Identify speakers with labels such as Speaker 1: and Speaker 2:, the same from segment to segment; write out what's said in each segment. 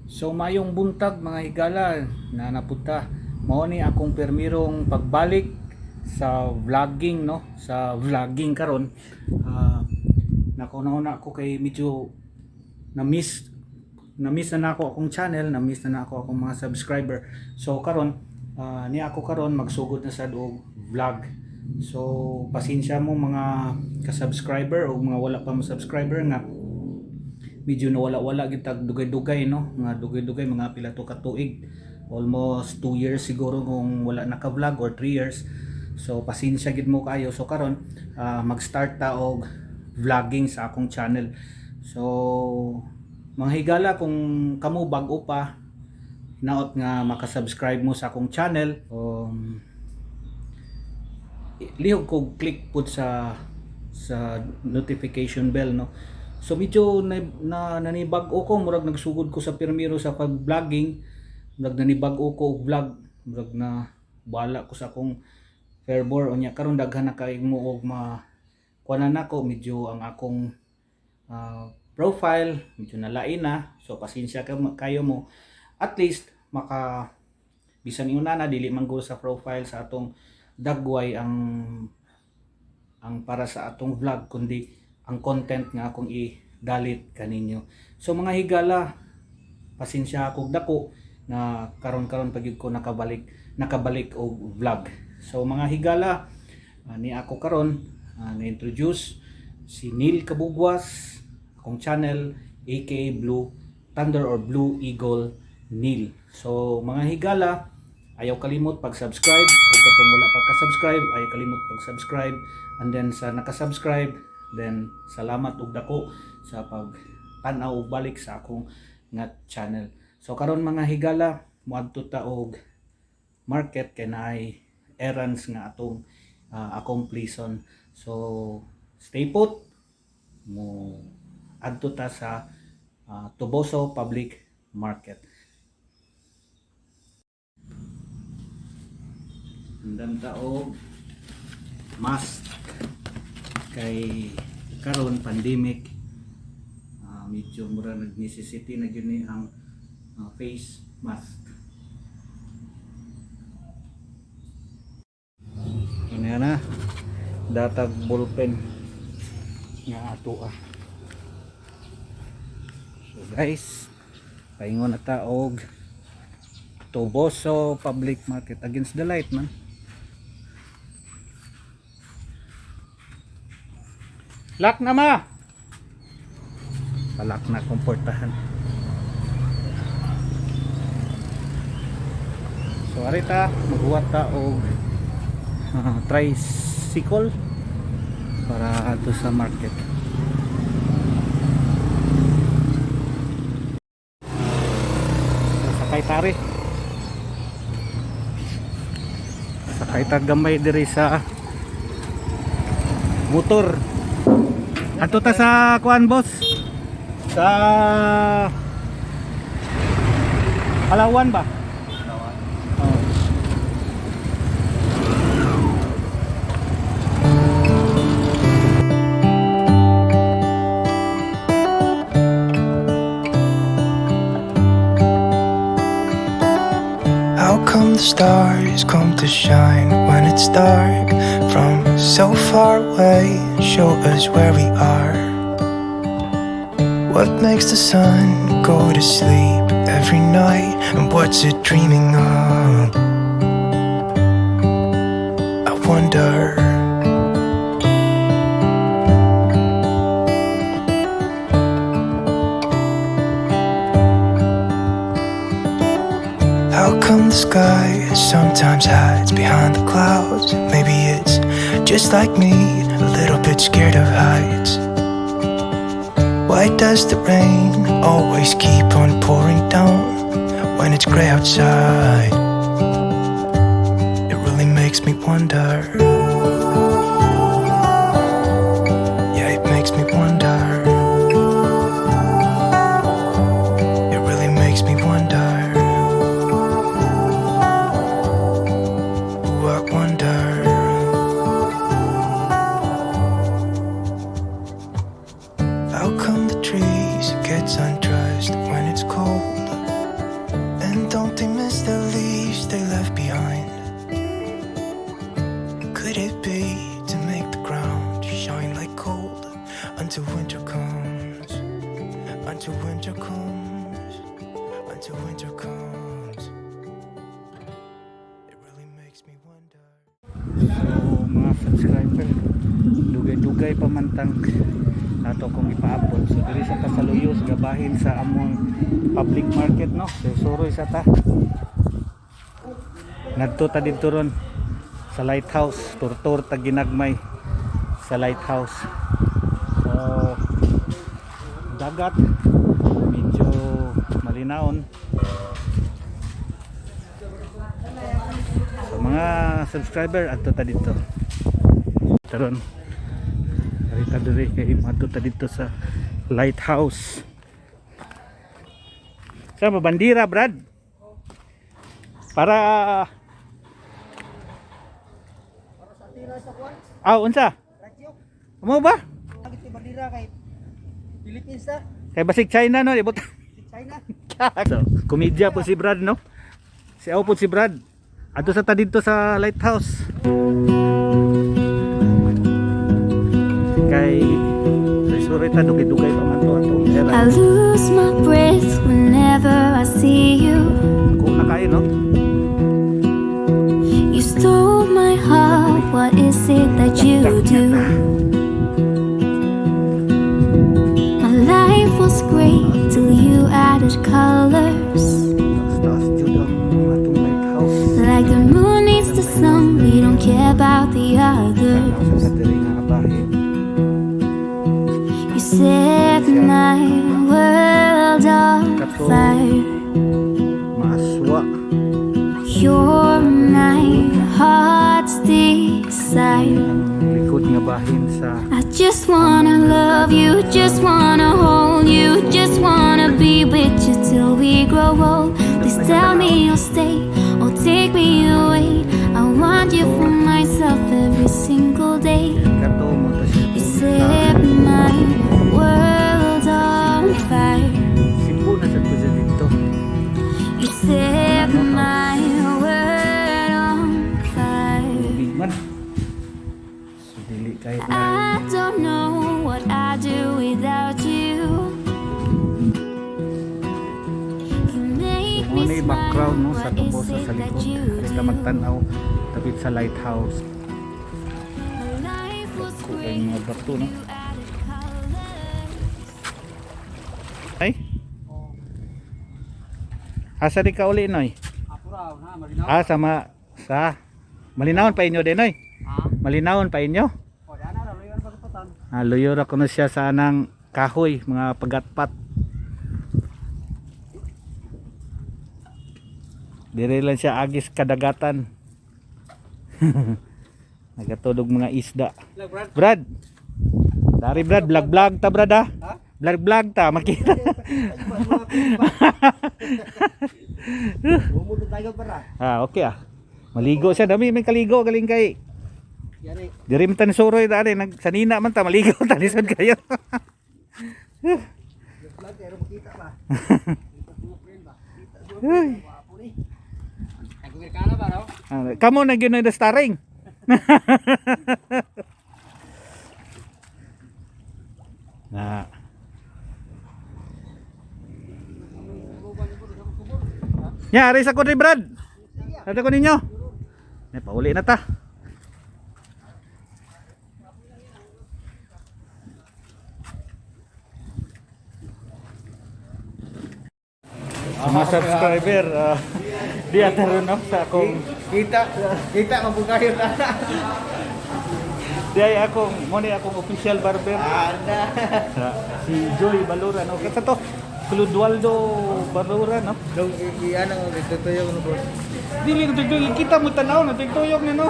Speaker 1: So mayong buntag mga higala na napunta. Mao ni akong permirong pagbalik sa vlogging no, sa vlogging karon. Nakauna ako kay medyo na-miss na ako akong channel, na-miss na ako akong mga subscriber. So karon ni ako karon magsugod na sa og vlog. So pasensya mo mga ka-subscriber o mga wala pa mo subscriber nga medyo nawala-wala gitag dugay-dugay no, mga dugay-dugay mga pila to ka tuig, almost 2 years siguro kung wala naka-vlog or 3 years. So pasensya gid mo kayo. So karon mag-start ta og vlogging sa akong channel. So mga higala, kung kamo bag-o pa, hinaot nga maka-subscribe mo sa akong channel, lihog ko click pud sa notification bell no. So medyo nanibag-o ko, murag nagsugod ko sa pirmiro sa pag-vlogging, murag nanibag-o ko og vlog, murag na bala ko sa akong fervor unya karon daghan na kay mo og kuanan nako, medyo ang akong profile medyo nalain na. So pasensya kayo mo, at least maka bisan una na dili man go sa profile sa atong dagway ang para sa atong vlog, kundi ang content nga akong i-dalit kaninyo. So mga higala, pasensya ako dako na karon pag ko nakabalik og vlog. So mga higala, ni ako karon na-introduce si Neil Kabugwas, akong channel aka Blue Thunder or Blue Eagle Neil. So mga higala, ayaw kalimot pag-subscribe, ug katong wala pa ka-subscribe, ayaw kalimot pag-subscribe, and then sa naka-subscribe, then salamat ug dako sa pag-tanaw ug balik sa akong nga channel. So karon mga higala, moadto ta og market kay naay errands nga atong accomplishon. So stay put, mo adto ta sa Tuboso Public Market. Andam ta og mask kay karon pandemic, medyo mura nag-necessity na gyud ni ang face mask. Ano na datag ballpen nga ato So guys, paingon na ta og Tuboso Public Market. Against the light man. Lock na ma. Palak na komportahan. So arita maghuwat ta og tricycle para ato sa market. Sakay tari. Sakay ta gamay diri sa motor. Ato ta sa kuan boss. Sa Palawan ba?
Speaker 2: How come the stars come to shine when it's dark from so far away? Show us where we are. What makes the sun go to sleep every night, and what's it dreaming of? I wonder. How come the sky sometimes hides behind the clouds? Maybe it's just like me, a little bit scared of heights. Why does the rain always keep on pouring down when it's gray outside? It really makes me wonder. Yeah, it makes me wonder. It really makes me wonder. I wonder. How come the trees get undressed when it's cold? winter comes, until winter comes, until winter comes. It really makes me wonder.
Speaker 1: So mga subscriber, dugay-dugay pamantang ato kong ipaabot. So diri sa Kasaluyos gabahin sa among public market, no. So suroy sa ta. Ngadto ta didto ron sa lighthouse, tur-tur ta ginagmay sa lighthouse. So dagat medyo malinawon. So mga subscriber adto ta dito. Taron. Arita diri kay adto ta dito sa lighthouse. Sa bandira, Brad. Para unsa? Amo ba?
Speaker 3: Agit kay bandira kay Philippines ta,
Speaker 1: Kay basig China no, ibot.
Speaker 3: China.
Speaker 1: So, komedya po si Brad, no? Si Aw po si Brad. Adto sa ta dito sa lighthouse. Kay sorry ta dugay-dugay pa man to atong
Speaker 4: I
Speaker 1: era.
Speaker 4: lose my breath whenever I see you.
Speaker 1: Kung na kayo, no?
Speaker 4: You stole my heart, what is it that you do? My life was great till you added colors.
Speaker 1: Taas jud ang atong lighthouse.
Speaker 4: Like the moon needs the sun, we don't care about the others.
Speaker 1: Sa diri nga bahin.
Speaker 4: You set my world on fire.
Speaker 1: Maswa.
Speaker 4: You're my heart's desire.
Speaker 1: Ang likod nga bahin sa
Speaker 4: I just wanna love you, just wanna hold you, just wanna be with you till we grow old. Please tell me you'll stay or take me away. I want you for myself every single day.
Speaker 1: kato mo ta siya.
Speaker 4: You set my world on fire.
Speaker 1: Simbo na sa tuja dito.
Speaker 4: You set my world on fire.
Speaker 1: Bigman. So dili kahit na
Speaker 4: I don't know what I'd do without you. You make
Speaker 1: mo
Speaker 4: me
Speaker 1: ni background no sa
Speaker 4: smile.
Speaker 1: tubo
Speaker 4: What
Speaker 1: sa
Speaker 4: is it that
Speaker 1: likod.
Speaker 4: you
Speaker 1: Kita
Speaker 4: do?
Speaker 1: magtanaw tapit sa lighthouse.
Speaker 4: My life was
Speaker 1: Kung
Speaker 4: great.
Speaker 1: mga bato, no?
Speaker 4: You added colors.
Speaker 1: Ay? Asa di ka uli, Noy?
Speaker 3: Apura na malinaw.
Speaker 1: Sa malinawon pa inyo din, Noy?
Speaker 3: Ha?
Speaker 1: Malinawon pa inyo?
Speaker 3: O dana ra luyan pagtutan.
Speaker 1: Luyor ako na siya sa anang kahoy, mga pagatpat. Dire lang siya agis kadagatan. Nagatulog mga isda.
Speaker 3: Lag Brad.
Speaker 1: Brad. Dari Brad, vlog ta Brad ha.
Speaker 3: Ha?
Speaker 1: Vlog ta, makita.
Speaker 3: Bumudo tayo para.
Speaker 1: Okay ah. Maligo siya, dami may kaligo galing kay.
Speaker 3: Yani,
Speaker 1: Diri man tan suroy dali nagsanina man ta maligo ta lisod kayo.
Speaker 3: vlog pero makita ba.
Speaker 1: Ay.
Speaker 3: Ang kumikana ba no?
Speaker 1: Kamo na gyud na starring. Na. Ya, aris ako ni Brad. Sada ko ninyo. Ay, pauli na ta. Sa mga subscriber, di ataron no sa akong
Speaker 3: Kita mabukayo ta.
Speaker 1: di ay akong mo ni akong official barber.
Speaker 3: Ada.
Speaker 1: Si Joy Balura no. Kata to Clodoaldo Balura no.
Speaker 3: Dong iyan ang ditutoyog no boss.
Speaker 1: Dili ko tigtuyog kita mo tanaw na tigtuyog ni no.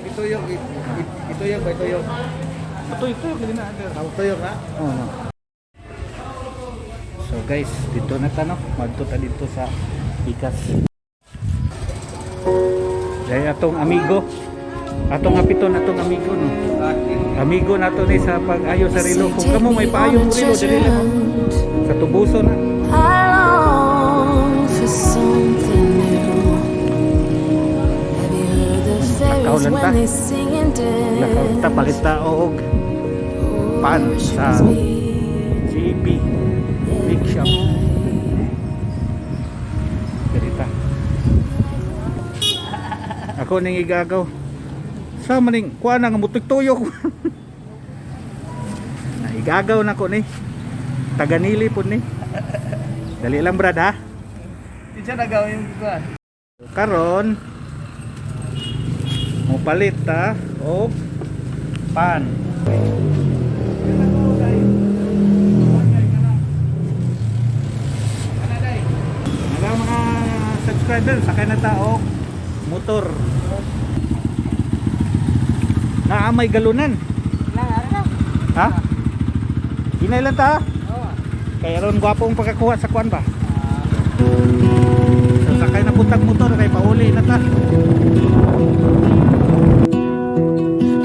Speaker 3: Ituyog ba ituyog?
Speaker 1: Atoy-tuyog din na.
Speaker 3: Ang tuyog ha?
Speaker 1: Oh, no. So guys, dito na ta no. Madto ta dito sa Pikas. Dahil atong amigo. Atong apiton atong amigo no. Amigo nato ni sa pag-ayo sa relo. Kung kamo may paayong relo dili na no. Sa tubuso na.
Speaker 4: I long for something new. Have you heard the fairies
Speaker 1: Nakaulan ta.
Speaker 4: when they sing and
Speaker 1: Lakaw
Speaker 4: dance?
Speaker 1: ta palit ta og pan sa CB Big Shop. Ganita. Ako ning igagaw. Sa maning kuha na nga mutuyok. Igagaw na ko ni. Taganili po ni. Dali lang brad ha.
Speaker 3: Di siya nagawin yung kuan.
Speaker 1: Karon mo palit ta o pan. Mga mga subscriber sakay na ta og motor. Naamay galunan. Ha? Hinay lang ta. Kaya ron gwapong pagkakuha sa kuan ba? So sakay na puntag motor kay pauli na ta.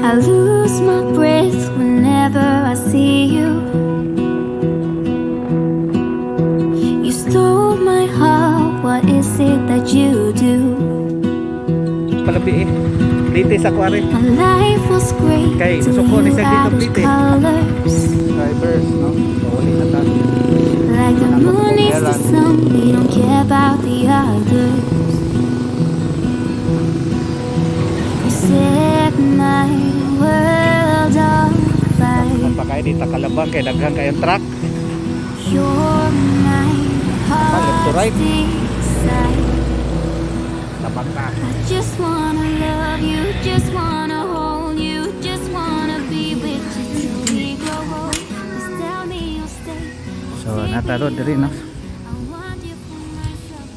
Speaker 4: I lose my breath whenever I see you. You stole my heart, what is it that you do?
Speaker 1: Palabi eh. Plite sa kware.
Speaker 4: My life was great
Speaker 1: Kay,
Speaker 4: till
Speaker 1: gusto ko ni
Speaker 4: you
Speaker 1: Sir dito,
Speaker 4: added
Speaker 1: plite.
Speaker 4: colors.
Speaker 1: Drivers, no? Pauli na ta.
Speaker 4: Like the moon needs the sun, we don't care about the others. You set my world on fire.
Speaker 1: Magpakay di ta kalabang kay daghang kayong truck.
Speaker 4: You're my
Speaker 1: Left to right.
Speaker 4: heart's desire.
Speaker 1: Labang ta.
Speaker 4: I just wanna love you, just wanna hold you, just wanna be with you till we grow old. Just tell me you'll stay.
Speaker 1: So nataro diri no.
Speaker 4: I want you for myself.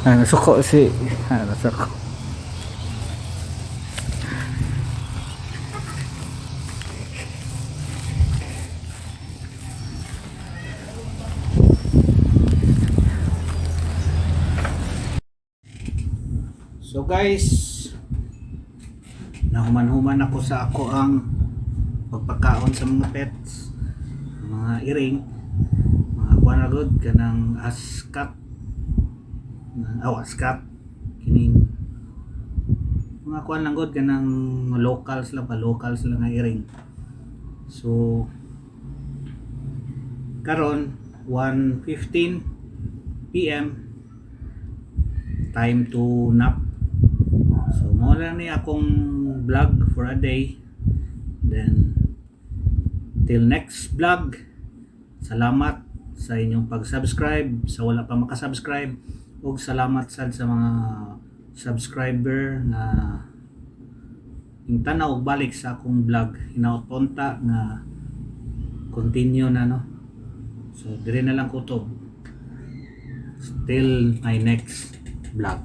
Speaker 1: Nasuko si nasuko. So guys, nahuman-human ako sa ako ang pagpakaon sa mga pets, mga iring, mga kuanagod kanang askat, askat, kining mga kuan lang god kanang locals lang nga iring. So karon 1:15 PM, time to nap. So mo lang ni akong vlog for a day. Then till next vlog, salamat sa inyong pag-subscribe, sa wala pa makasubscribe, ug salamat sad sa mga subscriber na yung tanaw og balik sa akong vlog. Hinaot punta nga continue na no. So dire na lang kutob till my next vlog.